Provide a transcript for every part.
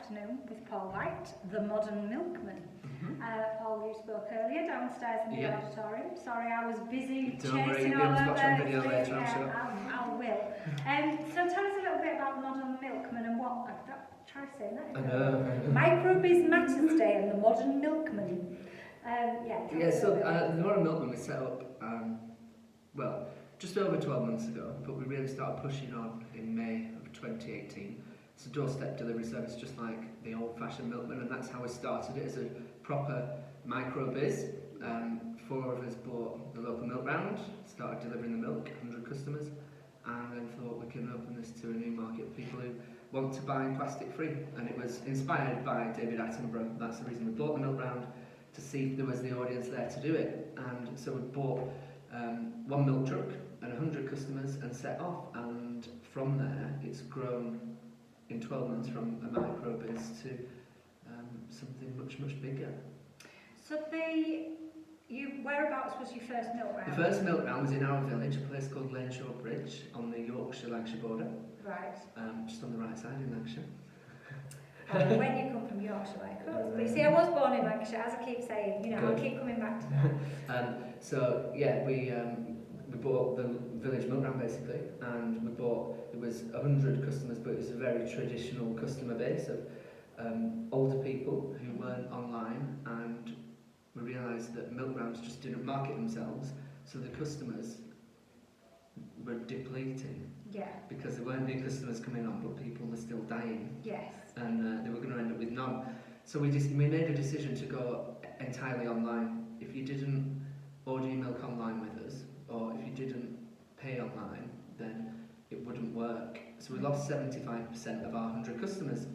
afternoon with Paul White, the modern milkman. Paul, you spoke earlier downstairs in the auditorium. Sorry, I was busy chasing all over. Watch on video later, I'm sure. I will. So tell us a little bit about the modern milkman and what. Try saying that. Microbiz Matters Day and the modern milkman. The modern milkman was set up, just over 12 months ago, but we really started pushing on in May of 2018. It's a doorstep delivery service, just like the old-fashioned milkman, and that's how we started it, as a proper micro-biz. 4 of us bought the local milk round, started delivering the milk, 100 customers, and then thought we can open this to a new market of people who want to buy plastic-free. And it was inspired by David Attenborough. That's the reason we bought the milk round, to see if there was the audience there to do it. And so we bought 1 milk truck and 100 customers and set off, and from there it's grown in 12 months from a micro biz to something much, much bigger. So whereabouts was your first milk round? The first milk round was in our village, a place called Laneshaw Bridge on the Yorkshire-Lancashire border. Right. Just on the right side in Lancashire. When you come from Yorkshire, like us. But you see, I was born in Lancashire, as I keep saying, I'll keep coming back to that. We bought the village milk round basically, and it was 100 customers, but it was a very traditional customer base of older people who weren't online, and we realised that milk rounds just didn't market themselves, so the customers were depleting. Yeah. Because there weren't new customers coming on, but people were still dying. Yes. And they were going to end up with none. So we made a decision to go entirely online. If you didn't order your milk online with us, or if you didn't pay online, then it wouldn't work. So we lost 75% of our 100 customers.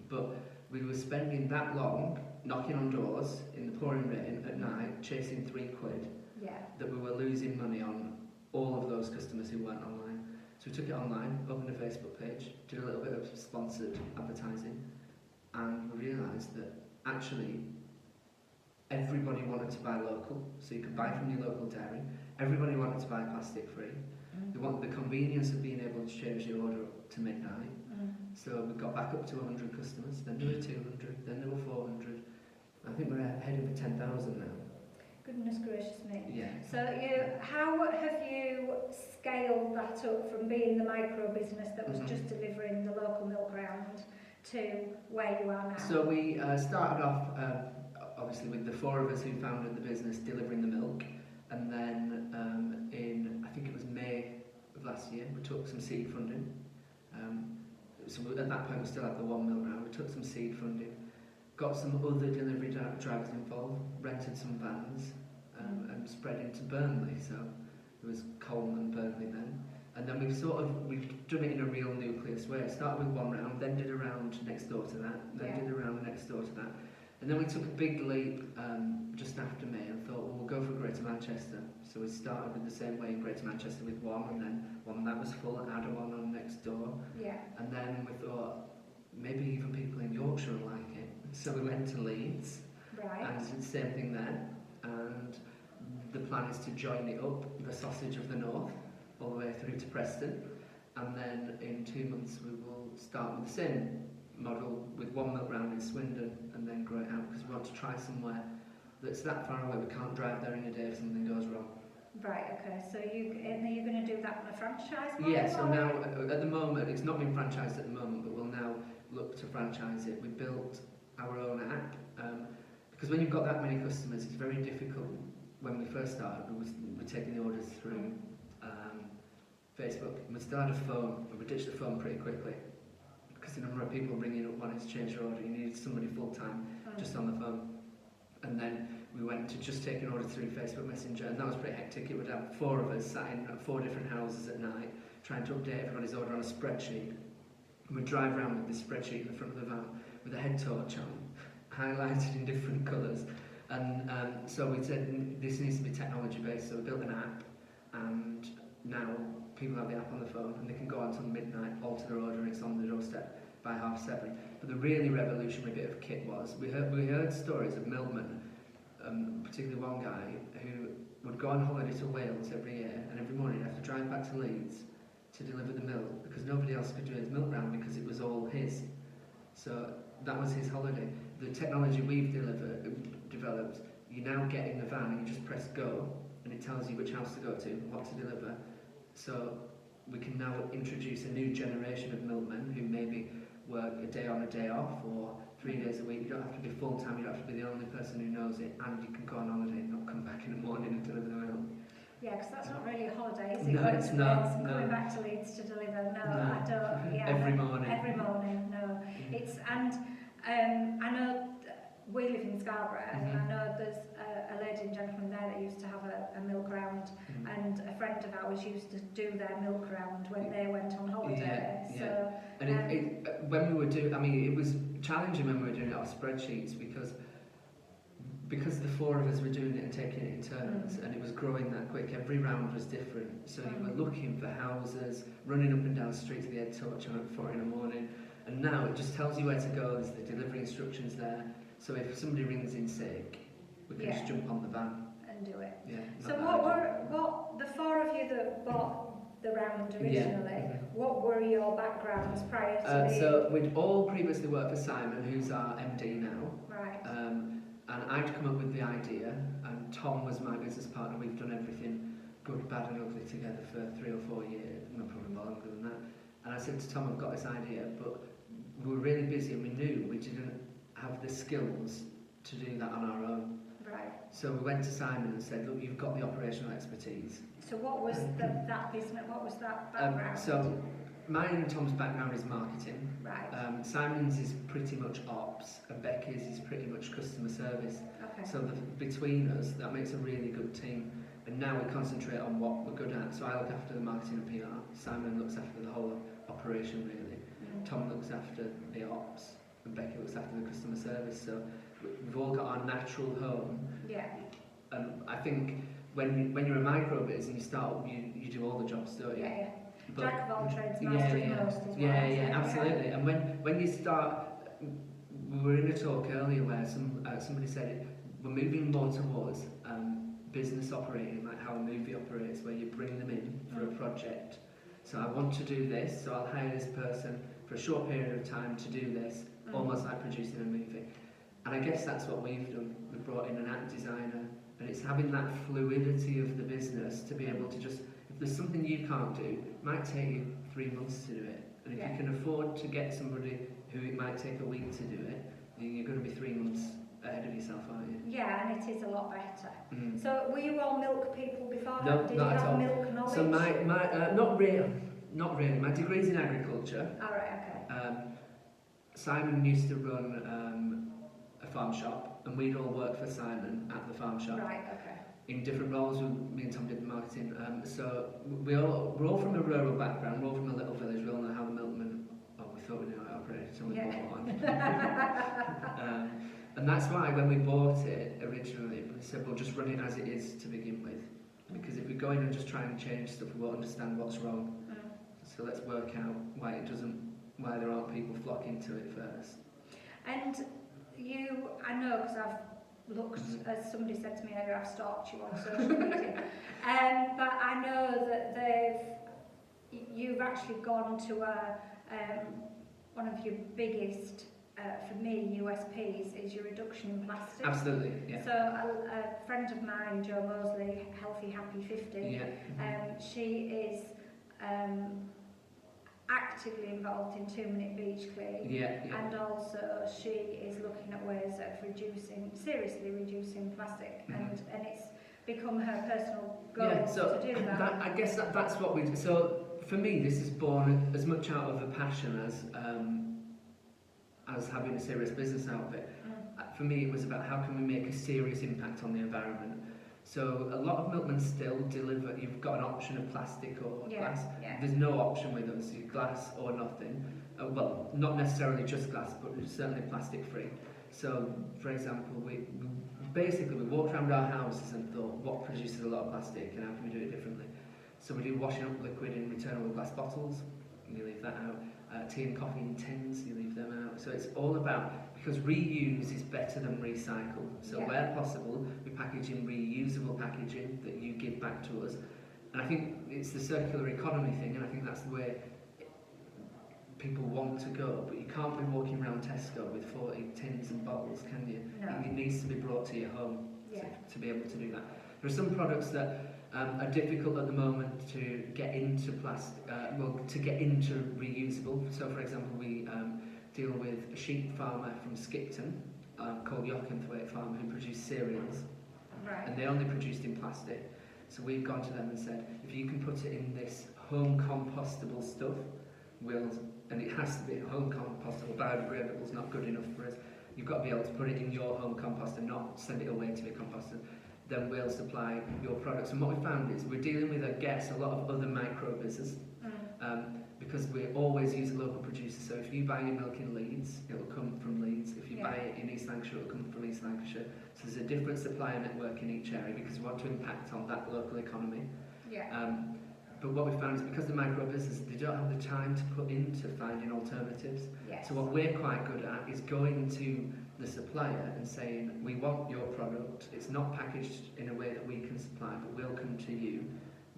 But we were spending that long knocking on doors in the pouring rain at night, chasing £3, that we were losing money on all of those customers who weren't online. So we took it online, opened a Facebook page, did a little bit of sponsored advertising, and we realised that actually everybody wanted to buy local, so you could buy from your local dairy. Everybody wanted to buy plastic free. They wanted the convenience of being able to change your order up to midnight. So we got back up to 100 customers, then there were 200, then there were 400. I think we're ahead of 10,000 now. Goodness gracious me. Yeah. So how have you scaled that up from being the micro business that was just delivering the local milk round to where you are now? So we started off obviously with the 4 of us who founded the business delivering the milk, and then in I think it was May of last year we took some seed funding. At that point we still had the 1 milk round. We took some seed funding, got some other delivery drivers involved, rented some vans, and spread into Burnley. So it was Coleman, Burnley then. And then we've done it in a real nucleus way. Started with 1 round, then did a round next door to that, then did a round next door to that. And then we took a big leap just after May and thought, well, we'll go for Greater Manchester. So we started with the same way in Greater Manchester with 1, and then 1 that was full, and added 1 on next door. Yeah. And then we thought, maybe even people in Yorkshire will like it. So we went to Leeds, and did the same thing there. And the plan is to join it up, the sausage of the north, all the way through to Preston. And then in 2 months we will start with the same model with 1 milk round in Swindon, and then grow it out, because we want to try somewhere that's that far away we can't drive there in a day if something goes wrong. Right, okay, so you're going to do that on a franchise model? Yeah, so now at the moment, it's not been franchised at the moment, but we'll now look to franchise it. We built our own app, because when you've got that many customers, it's very difficult. When we first started, we were taking the orders through Facebook, and we still had a phone, but we ditched the phone pretty quickly, because the number of people ringing up wanting to change their order, you needed somebody full-time just on the phone. And then we went to just taking orders through Facebook Messenger, and that was pretty hectic. It would have 4 of us sat in 4 different houses at night, trying to update everybody's order on a spreadsheet. And we'd drive around with this spreadsheet in the front of the van with a head torch on, highlighted in different colours. And so we said, this needs to be technology based, so we built an app, and now people have the app on the phone, and they can go on until midnight, alter their order, and it's on the doorstep by 7:30. But the really revolutionary bit of kit was, we heard stories of milkmen, particularly one guy who would go on holiday to Wales every year, and every morning he'd have to drive back to Leeds to deliver the milk, because nobody else could do his milk round because it was all his. So that was his holiday. The technology we've developed, you now get in the van and you just press go, and it tells you which house to go to, what to deliver. So we can now introduce a new generation of milkmen who maybe work a day on, a day off, or 3 days a week. You don't have to be full time, you don't have to be the only person who knows it, and you can go on holiday and not come back in the morning and deliver the milk. Yeah, because that's not really a holiday, is it? No, it's not. And no. coming back to Leeds to deliver. No, No. I don't. Yeah, Every morning. Every morning, no. It's I know we live in Scarborough, and I know there's a lady and gentleman there that used to have a milk round, and a friend of ours used to do their milk round when they went on holiday. Yeah, so, and when we were doing, I mean, it was challenging when we were doing it off spreadsheets because the four of us were doing it and taking it in turns, and it was growing that quick. Every round was different, so you were looking for houses, running up and down the street to the head touch at 4 in the morning, and now it just tells you where to go. There's the delivery instructions there, so if somebody rings in sick, we can just jump on the van and do it. Yeah. So what the four of you that bought the round originally, what were your backgrounds prior to So we'd all previously worked for Simon, who's our MD now. Right. And I'd come up with the idea, and Tom was my business partner. We've done everything good, bad and ugly together for 3 or 4 years, no, probably more longer than that. And I said to Tom, I've got this idea, but we were really busy and we knew we didn't have the skills to do that on our own. Right. So we went to Simon and said, look, you've got the operational expertise. So what was that business, what was that background? So mine and Tom's background is marketing. Right. Simon's is pretty much ops, and Becky's is pretty much customer service. Okay. So between us, that makes a really good team. And now we concentrate on what we're good at. So I look after the marketing and PR. Simon looks after the whole operation, really. Tom looks after the ops, and Becky looks after the customer service. So we've all got our natural home. Yeah. And I think when you're a micro biz and you start, you do all the jobs, don't you? Yeah. But Jack of all trades, master of most as well. Yeah, absolutely. And when you start, we were in a talk earlier where somebody said we're moving more towards business operating, like how a movie operates, where you bring them in for a project. So I want to do this, so I'll hire this person for a short period of time to do this, almost like producing a movie. And I guess that's what we've done. We've brought in an app designer, and it's having that fluidity of the business to be able to just, if there's something you can't do, it might take you 3 months to do it. And if you can afford to get somebody who it might take a week to do it, then you're going to be 3 months ahead of yourself, aren't you? Yeah, and it is a lot better. So were you all milk people before? No, Did not you at have all. milk knowledge? So not really. My degree's in agriculture. All right, okay. Simon used to run a farm shop, and we'd all worked for Simon at the farm shop. Right, okay. In different roles. Me and Tom did the marketing. So we're all from a rural background. We're all from a little village. We all know how the milkman. Well, we thought we knew how it operated, so we bought one. And that's why when we bought it originally, we said we'll just run it as it is to begin with. Because if we go in and just try and change stuff, we won't understand what's wrong. So let's work out why there aren't people flocking to it first. And I know because I've looked, as somebody said to me earlier, I've stalked you on social media. But I know that you've actually gone to one of your biggest, for me, USPs is your reduction in plastic. Absolutely, yeah. So a friend of mine, Jo Mosley, Healthy Happy 50, she is actively involved in 2-minute beach clean, and also she is looking at ways of seriously reducing plastic, and it's become her personal goal to do that. I guess that's what we do. So for me, this is born as much out of a passion as having a serious business out of it. For me, it was about how can we make a serious impact on the environment. So a lot of milkmen still deliver, you've got an option of plastic or glass. There's no option with us, glass or nothing. Well, not necessarily just glass, but certainly plastic free. So, for example, we walked around our houses and thought, what produces a lot of plastic and how can we do it differently? So we do washing up liquid in returnable glass bottles, and you leave that out. Tea and coffee in tins, you leave them out. So it's all about, because reuse is better than recycle. So where possible, we package in reusable packaging that you give back to us. And I think it's the circular economy thing, and I think that's the way people want to go, but you can't be walking around Tesco with 40 tins and bottles, can you? No. It needs to be brought to your home to be able to do that. There are some products that are difficult at the moment to get into to get into reusable. So, for example, we deal with a sheep farmer from Skipton called Yockingthwaite Farm who produce cereals, and they only produced in plastic. So we've gone to them and said, if you can put it in this home compostable stuff, and it has to be home compostable, biodegradable is not good enough for us. You've got to be able to put it in your home compost and not send it away to be composted. Then we'll supply your products. And what we found is we're dealing with, I guess, a lot of other micro business because we always use local producers. So if you buy your milk in Leeds, it will come from Leeds. If you buy it in East Lancashire, it will come from East Lancashire. So there's a different supplier network in each area because we want to impact on that local economy. But what we found is because the micro business, they don't have the time to put into finding alternatives. So what we're quite good at is going to the supplier and saying, we want your product, it's not packaged in a way that we can supply, but we'll come to you,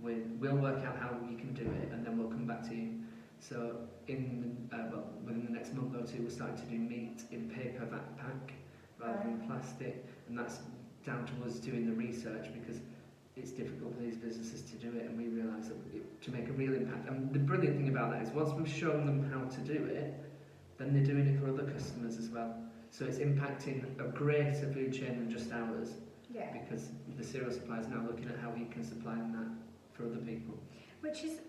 we'll work out how we can do it, and then we'll come back to you. So within the next month or two, we're starting to do meat in paper pack rather than plastic, and that's down to us doing the research because it's difficult for these businesses to do it, and we realise that to make a real impact. And the brilliant thing about that is once we've shown them how to do it, then they're doing it for other customers as well. So it's impacting a greater food chain than just ours, because the cereal supplier is now looking at how he can supply that for other people. Which is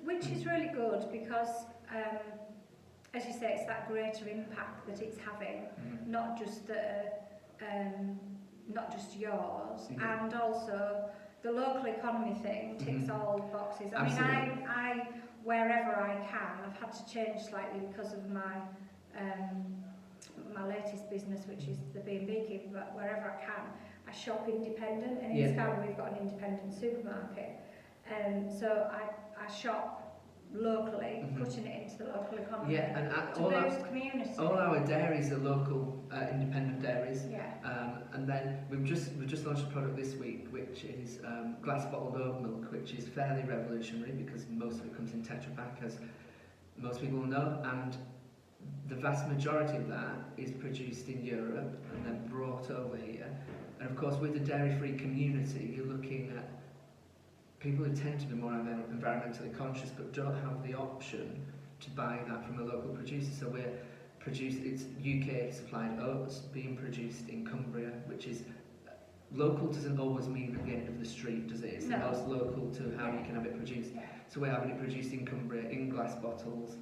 really good because, as you say, it's that greater impact that it's having, not just yours, and also the local economy thing ticks all the boxes. I mean, I wherever I can, I've had to change slightly because of my latest business, which is the B&B keeper, but wherever I can, I shop independent, and in Scarborough we've got an independent supermarket, so I shop locally, putting it into the local economy to boost community. All our dairies are local independent dairies, and then we've just launched a product this week which is glass bottled oat milk, which is fairly revolutionary because most of it comes in Tetra Pak, as most people know, and the vast majority of that is produced in Europe and then brought over here. And of course, with the dairy-free community, you're looking at people who tend to be more environmentally conscious but don't have the option to buy that from a local producer. So it's UK supplied oats being produced in Cumbria, which is local. Doesn't always mean at the end of the street, does it? It's the most local to how you can have it produced. So we're having it produced in Cumbria in glass bottles,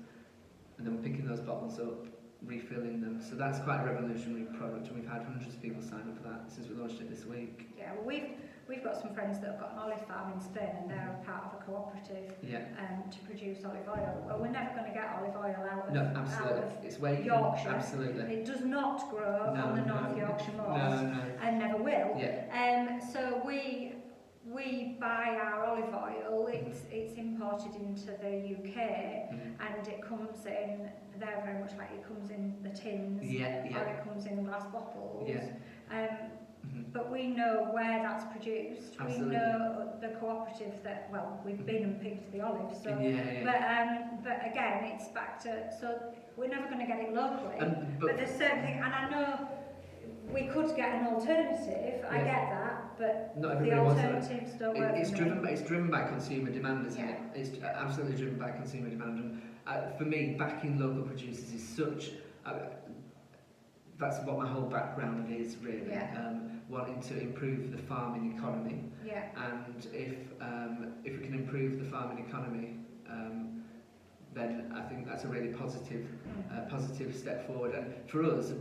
and then we're picking those bottles up, refilling them. So that's quite a revolutionary product, and we've had hundreds of people sign up for that since we launched it this week. Yeah, well, we've got some friends that have got an olive farm in Spain, and they're part of a cooperative to produce olive oil. Well, we're never going to get olive oil out of it's where Yorkshire. Absolutely. It does not grow on the North Yorkshire moors, and never will. So we buy our olive oil. It's imported into the UK, and it comes in. They're very much like it comes in the tins, or it comes in glass bottles. But we know where that's produced. Absolutely. We know the cooperative that, well, we've been and picked the olives. So, but again, it's back to, so we're never going to get it locally. But there's certain things, and I know we could get an alternative. I get that, but the alternatives don't work. It's driven by consumer demand, isn't it? It's absolutely driven by consumer demand. And for me, backing local producers is such. That's what my whole background is, really. Wanting to improve the farming economy. And if we can improve the farming economy, then I think that's a really positive step forward. And for us,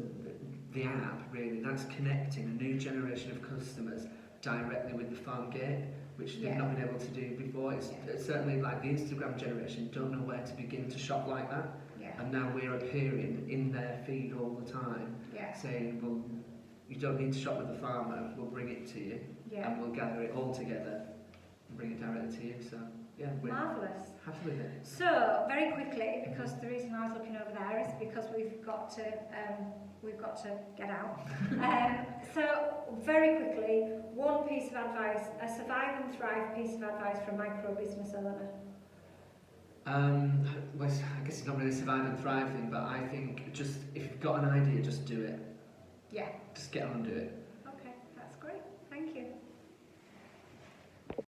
the app, really, that's connecting a new generation of customers directly with the farm gate, which they've not been able to do before. It's certainly like the Instagram generation don't know where to begin to shop like that. And now we're appearing in their feed all the time, saying, well, you don't need to shop with the farmer, we'll bring it to you, and we'll gather it all together and bring it directly to you. So, we're marvellous. Happy with it. So, very quickly, because the reason I was looking over there is because we've got to get out. So, very quickly, one piece of advice, a survive and thrive piece of advice for a micro business owner. Well, I guess it's not really a survive and thrive thing, but I think just if you've got an idea, just do it. Yeah. Just get on and do it.